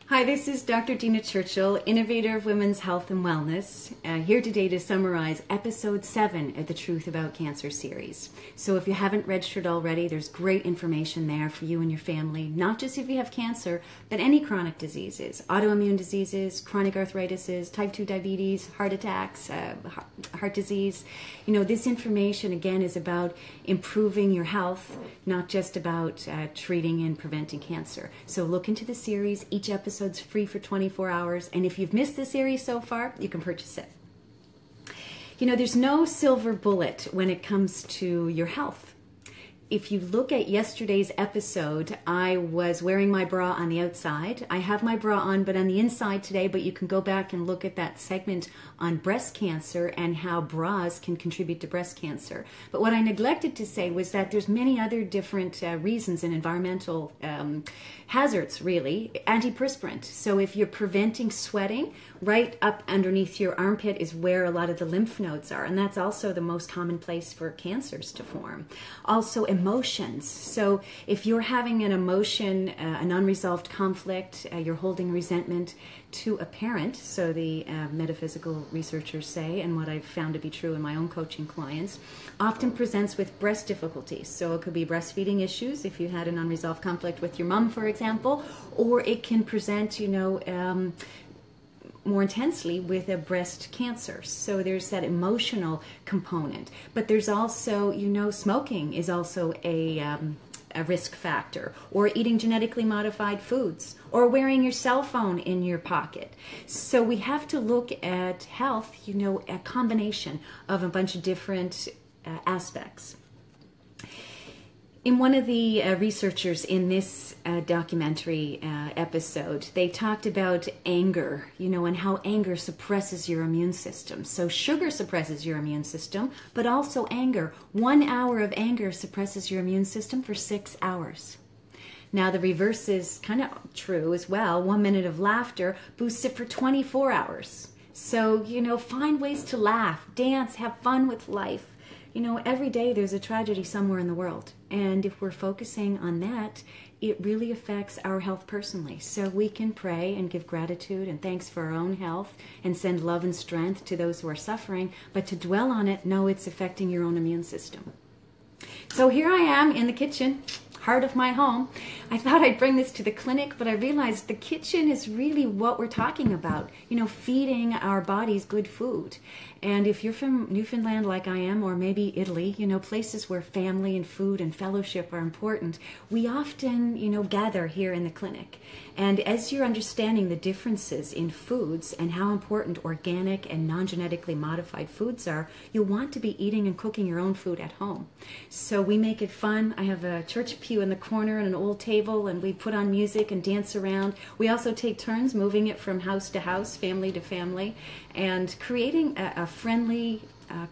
Hi, this is Dr. Dina Churchill, innovator of women's health and wellness, here today to summarize episode 7 of the Truth About Cancer series. So if you haven't registered already, there's great information there for you and your family, not just if you have cancer, but any chronic diseases, autoimmune diseases, chronic arthritises, type 2 diabetes, heart attacks, heart disease. You know, this information, again, is about improving your health, not just about treating and preventing cancer. So look into the series. Each episode's free for 24 hours, and if you've missed the series so far, you can purchase it. You know, there's no silver bullet when it comes to your health. If you look at yesterday's episode, I was wearing my bra on the outside. I have my bra on, but on the inside today, but you can go back and look at that segment on breast cancer and how bras can contribute to breast cancer. But what I neglected to say was that there's many other different reasons and environmental hazards, really. Antiperspirant. So if you're preventing sweating, right up underneath your armpit is where a lot of the lymph nodes are, and that's also the most common place for cancers to form. Also, emotions. So if you're having an emotion, an unresolved conflict, you're holding resentment to a parent, so the metaphysical researchers say, and what I've found to be true in my own coaching clients, often presents with breast difficulties. So it could be breastfeeding issues if you had an unresolved conflict with your mom, for example, or it can present, more intensely with a breast cancer. So there's that emotional component. But there's also, smoking is also a risk factor, or eating genetically modified foods, or wearing your cell phone in your pocket. So we have to look at health, a combination of a bunch of different aspects. In one of the researchers in this documentary episode, they talked about anger, and how anger suppresses your immune system. So sugar suppresses your immune system, but also anger. 1 hour of anger suppresses your immune system for 6 hours. Now, the reverse is kind of true as well. 1 minute of laughter boosts it for 24 hours. So, find ways to laugh, dance, have fun with life. Every day there's a tragedy somewhere in the world. And if we're focusing on that, it really affects our health personally. So we can pray and give gratitude and thanks for our own health and send love and strength to those who are suffering. But to dwell on it, know it's affecting your own immune system. So here I am in the kitchen, heart of my home. I thought I'd bring this to the clinic, but I realized the kitchen is really what we're talking about, feeding our bodies good food. And if you're from Newfoundland like I am, or maybe Italy, places where family and food and fellowship are important, we often, gather here in the clinic. And as you're understanding the differences in foods and how important organic and non-genetically modified foods are, you'll want to be eating and cooking your own food at home. So we make it fun. I have a church pew in the corner and an old table, and we put on music and dance around. We also take turns moving it from house to house, family to family, and creating a friendly,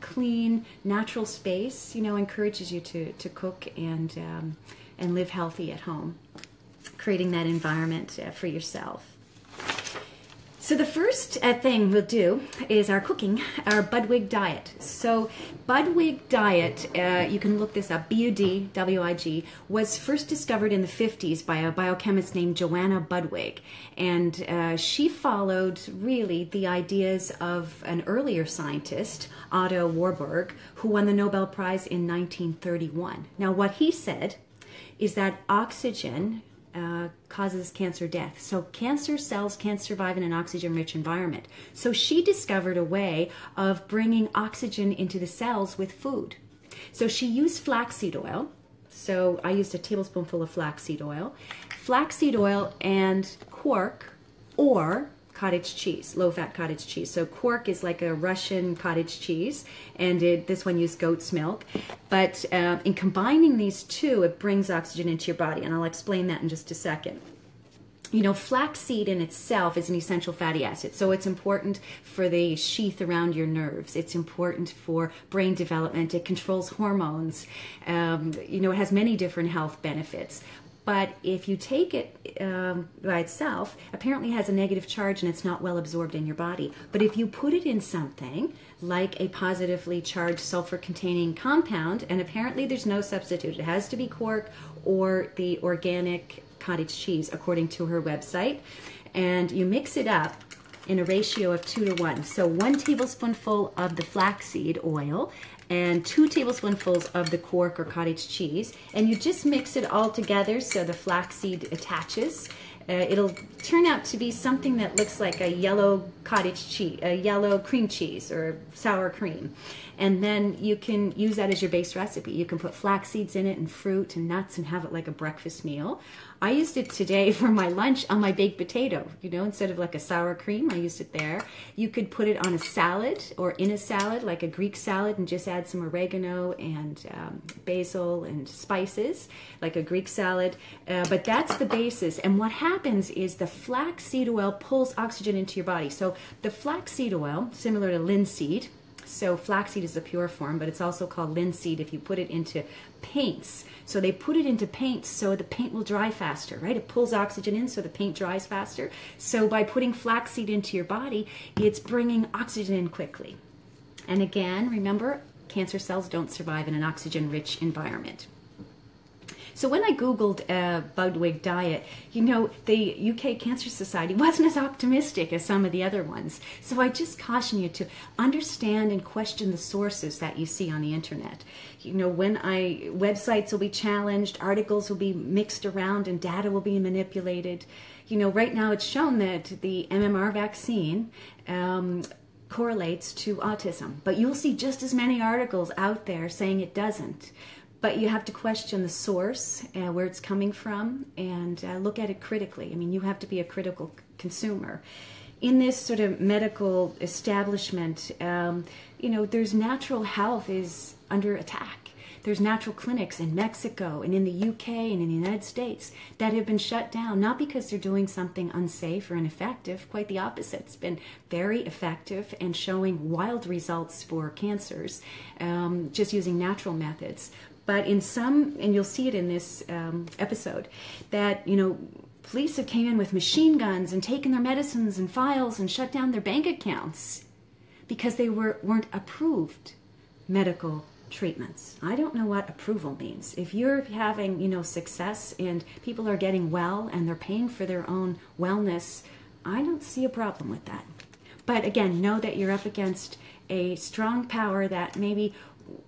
clean, natural space, encourages you to cook and live healthy at home, creating that environment for yourself. So the first thing we'll do is our cooking, our Budwig diet. So Budwig diet, you can look this up, B-U-D-W-I-G, was first discovered in the 50s by a biochemist named Joanna Budwig. And she followed really the ideas of an earlier scientist, Otto Warburg, who won the Nobel Prize in 1931. Now what he said is that oxygen causes cancer death. So cancer cells can't survive in an oxygen-rich environment. So she discovered a way of bringing oxygen into the cells with food. So she used flaxseed oil. So I used a tablespoonful of flaxseed oil and quark or cottage cheese, low-fat cottage cheese. So quark is like a Russian cottage cheese, and this one used goat's milk. But in combining these two, it brings oxygen into your body, and I'll explain that in just a second. Flaxseed in itself is an essential fatty acid, so it's important for the sheath around your nerves. It's important for brain development. It controls hormones. It has many different health benefits. But if you take it by itself, apparently it has a negative charge and it's not well absorbed in your body. But if you put it in something like a positively charged sulfur-containing compound, and apparently there's no substitute, it has to be quark or the organic cottage cheese, according to her website. and you mix it up in a ratio of 2 to 1. So 1 tablespoonful of the flaxseed oil and 2 tablespoonfuls of the Quark or cottage cheese, and you just mix it all together so the flaxseed attaches. It'll turn out to be something that looks like a yellow cottage cheese, a yellow cream cheese or sour cream. And then you can use that as your base recipe. You can put flax seeds in it and fruit and nuts and have it like a breakfast meal. I used it today for my lunch on my baked potato. You know, instead of like a sour cream, I used it there. You could put it on a salad or in a salad, like a Greek salad, and just add some oregano and basil and spices, like a Greek salad. But that's the basis. And what happens is the flaxseed oil pulls oxygen into your body. So the flaxseed oil, similar to linseed, so flaxseed is the pure form, but it's also called linseed if you put it into paints. So they put it into paints so the paint will dry faster, right? It pulls oxygen in so the paint dries faster. So by putting flaxseed into your body, it's bringing oxygen in quickly. And again, remember, cancer cells don't survive in an oxygen-rich environment. So when I Googled Budwig diet, you know, the UK Cancer Society wasn't as optimistic as some of the other ones. So I just caution you to understand and question the sources that you see on the internet. You know, websites will be challenged, articles will be mixed around, and data will be manipulated. You know, right now it's shown that the MMR vaccine correlates to autism, but you'll see just as many articles out there saying it doesn't. But you have to question the source, where it's coming from, and look at it critically. I mean, you have to be a critical consumer. In this sort of medical establishment, you know, there's natural health is under attack. There's natural clinics in Mexico and in the UK and in the United States that have been shut down, not because they're doing something unsafe or ineffective, quite the opposite. It's been very effective and showing wild results for cancers, just using natural methods. But in some, and you'll see it in this episode, that, you know, police have came in with machine guns and taken their medicines and files and shut down their bank accounts because they weren't approved medical treatments. I don't know what approval means. If you're having, you know, success and people are getting well and they're paying for their own wellness, I don't see a problem with that. But again, know that you're up against a strong power that maybe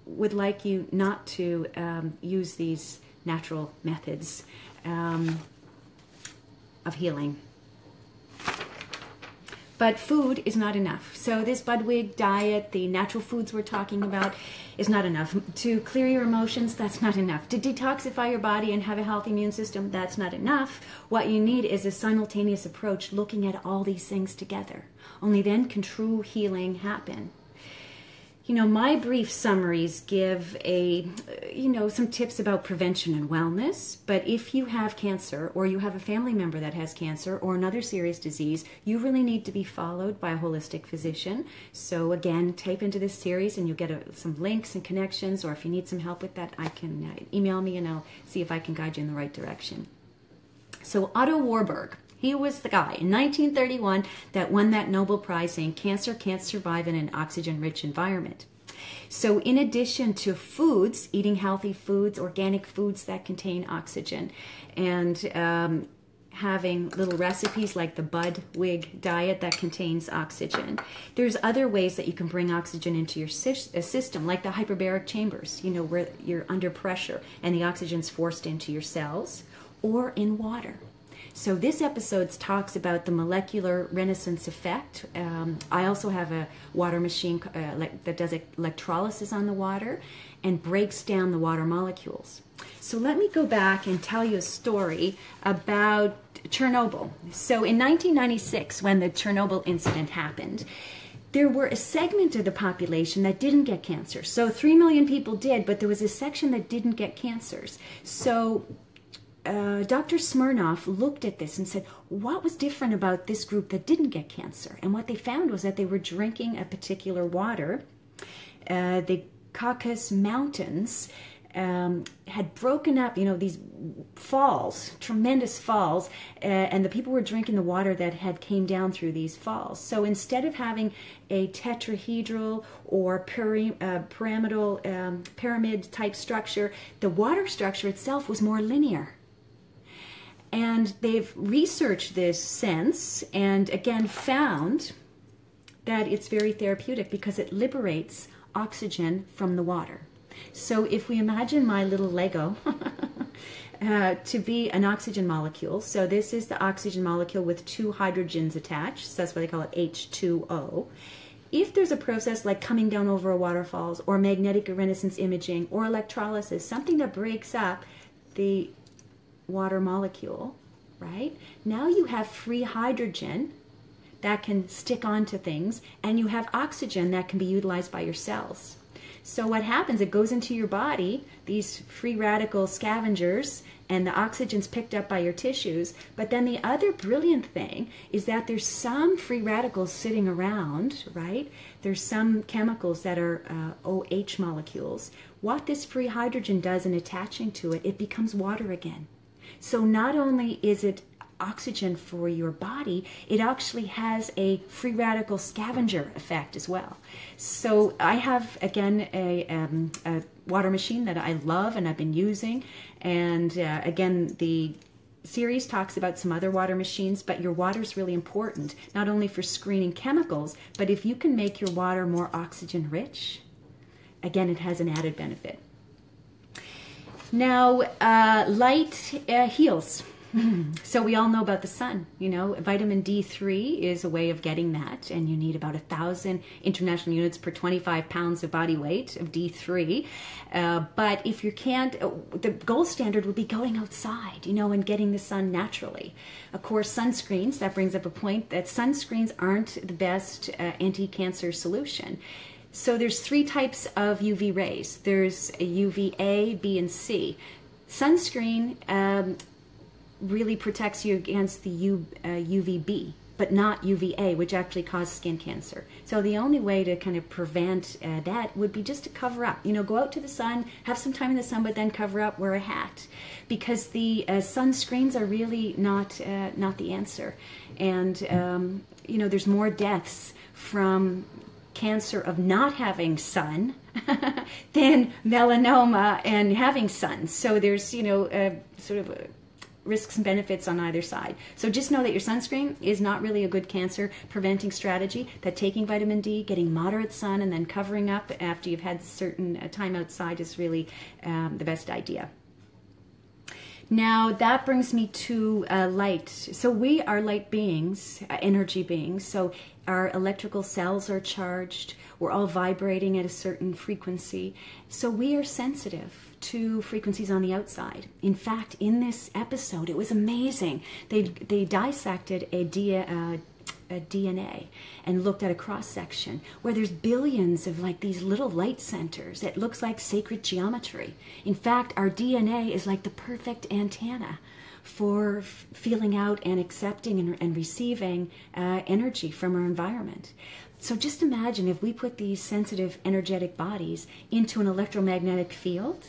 would like you not to use these natural methods of healing. But food is not enough. So this Budwig diet, the natural foods we're talking about, is not enough. To clear your emotions, that's not enough. To detoxify your body and have a healthy immune system, that's not enough. What you need is a simultaneous approach looking at all these things together. Only then can true healing happen. You know, my brief summaries give some tips about prevention and wellness, but if you have cancer or you have a family member that has cancer or another serious disease, you really need to be followed by a holistic physician. So again, type into this series and you'll get some links and connections, or if you need some help with that, I can email me and I'll see if I can guide you in the right direction. So Otto Warburg, he was the guy in 1931 that won that Nobel Prize saying cancer can't survive in an oxygen-rich environment. So in addition to foods, eating healthy foods, organic foods that contain oxygen, and having little recipes like the Budwig diet that contains oxygen, there's other ways that you can bring oxygen into your system, like the hyperbaric chambers, you know, where you're under pressure and the oxygen's forced into your cells, or in water. So this episode talks about the molecular renaissance effect. I also have a water machine that does electrolysis on the water and breaks down the water molecules. So let me go back and tell you a story about Chernobyl. So in 1996, when the Chernobyl incident happened, there were a segment of the population that didn't get cancer. So 3 million people did, but there was a section that didn't get cancers. So Dr. Smirnoff looked at this and said, what was different about this group that didn't get cancer? And what they found was that they were drinking a particular water. The Caucasus Mountains had broken up, you know, these falls, tremendous falls, and the people were drinking the water that had came down through these falls. So instead of having a tetrahedral or pyramid type structure, the water structure itself was more linear. And they've researched this since, and again found that it's very therapeutic because it liberates oxygen from the water. So if we imagine my little Lego to be an oxygen molecule, so this is the oxygen molecule with two hydrogens attached, so that's why they call it H2O. If there's a process like coming down over a waterfalls or magnetic resonance imaging or electrolysis, something that breaks up the water molecule, right? Now you have free hydrogen that can stick onto things, and you have oxygen that can be utilized by your cells. So what happens, it goes into your body, these free radical scavengers, and the oxygen's picked up by your tissues. But then the other brilliant thing is that there's some free radicals sitting around, right? There's some chemicals that are OH molecules. What this free hydrogen does in attaching to it, it becomes water again. So not only is it oxygen for your body, it actually has a free radical scavenger effect as well. So I have, again, a water machine that I love and I've been using. And again, the series talks about some other water machines, but your water is really important, not only for screening chemicals, but if you can make your water more oxygen rich, again, it has an added benefit. Now, light heals. So we all know about the sun. You know, vitamin D3 is a way of getting that, and you need about 1,000 international units per 25 pounds of body weight of D3. But if you can't, the gold standard would be going outside, you know, and getting the sun naturally. Of course, sunscreens, that brings up a point that sunscreens aren't the best anti-cancer solution. So there's three types of UV rays. There's UVA, B, and C. Sunscreen really protects you against the UVB, but not UVA, which actually causes skin cancer. So the only way to kind of prevent that would be just to cover up. You know, go out to the sun, have some time in the sun, but then cover up, wear a hat. Because the sunscreens are really not the answer. And, you know, there's more deaths from cancer of not having sun than melanoma and having sun. So there's, you know, sort of risks and benefits on either side. So just know that your sunscreen is not really a good cancer preventing strategy, that taking vitamin D, getting moderate sun, and then covering up after you've had certain time outside is really the best idea. Now that brings me to light. So we are light beings, energy beings. So our electrical cells are charged. We're all vibrating at a certain frequency. So we are sensitive to frequencies on the outside. In fact, in this episode, it was amazing. They dissected a DNA and looked at a cross section where there's billions of like these little light centers. It looks like sacred geometry. In fact, our DNA is like the perfect antenna for feeling out and accepting and receiving energy from our environment. So just imagine if we put these sensitive energetic bodies into an electromagnetic field,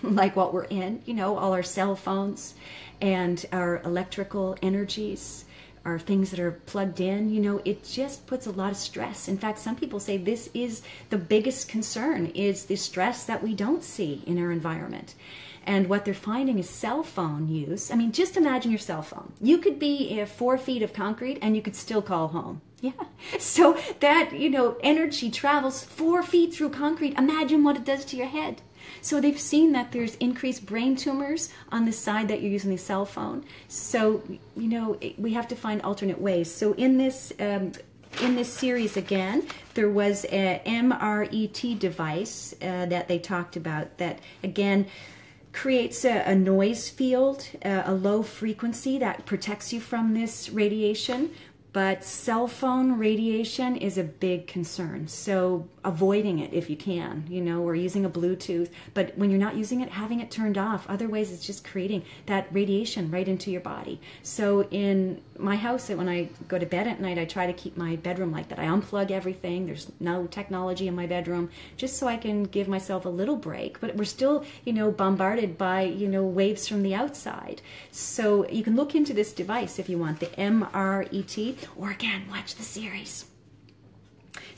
like what we're in, you know, all our cell phones and our electrical energies, are things that are plugged in, you know, it just puts a lot of stress. In fact, some people say this is the biggest concern, is the stress that we don't see in our environment. And what they're finding is cell phone use. I mean, just imagine your cell phone. You could be 4 feet of concrete and you could still call home. Yeah. So that, you know, energy travels 4 feet through concrete. Imagine what it does to your head. So they've seen that there's increased brain tumors on the side that you're using the cell phone. So, you know, we have to find alternate ways. So in this series, again, there was a MRET device that they talked about that, again, creates a noise field, a low frequency that protects you from this radiation. But cell phone radiation is a big concern, so avoiding it if you can, you know, or using a Bluetooth. But when you're not using it, having it turned off. Otherwise, it's just creating that radiation right into your body. So in my house, when I go to bed at night, I try to keep my bedroom like that. I unplug everything. There's no technology in my bedroom, just so I can give myself a little break. But we're still, you know, bombarded by, you know, waves from the outside. So you can look into this device if you want, the MRET. Or again, watch the series.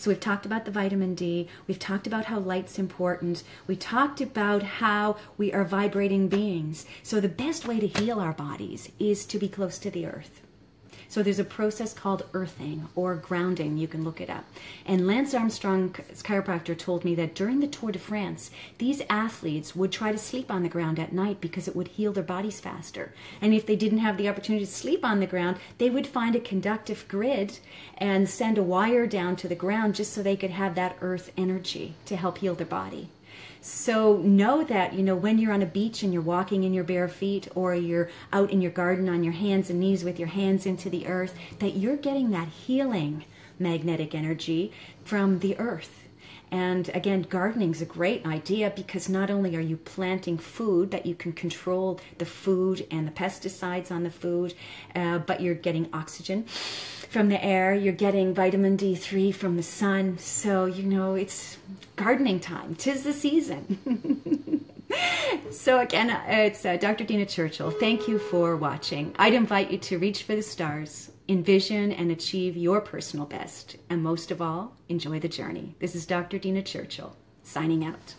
So we've talked about the vitamin D. We've talked about how light's important. We talked about how we are vibrating beings. So the best way to heal our bodies is to be close to the earth. So there's a process called earthing or grounding. You can look it up. And Lance Armstrong's chiropractor told me that during the Tour de France, these athletes would try to sleep on the ground at night because it would heal their bodies faster. And if they didn't have the opportunity to sleep on the ground, they would find a conductive grid and send a wire down to the ground just so they could have that earth energy to help heal their body. So know that, when you're on a beach and you're walking in your bare feet, or you're out in your garden on your hands and knees with your hands into the earth, that you're getting that healing magnetic energy from the earth. And again, gardening is a great idea because not only are you planting food that you can control the food and the pesticides on the food, but you're getting oxygen from the air, you're getting vitamin D3 from the sun. So, it's gardening time. 'Tis the season. So again, it's Dr. Dina Churchill. Thank you for watching. I'd invite you to reach for the stars, envision and achieve your personal best, and most of all, enjoy the journey. This is Dr. Dina Churchill, signing out.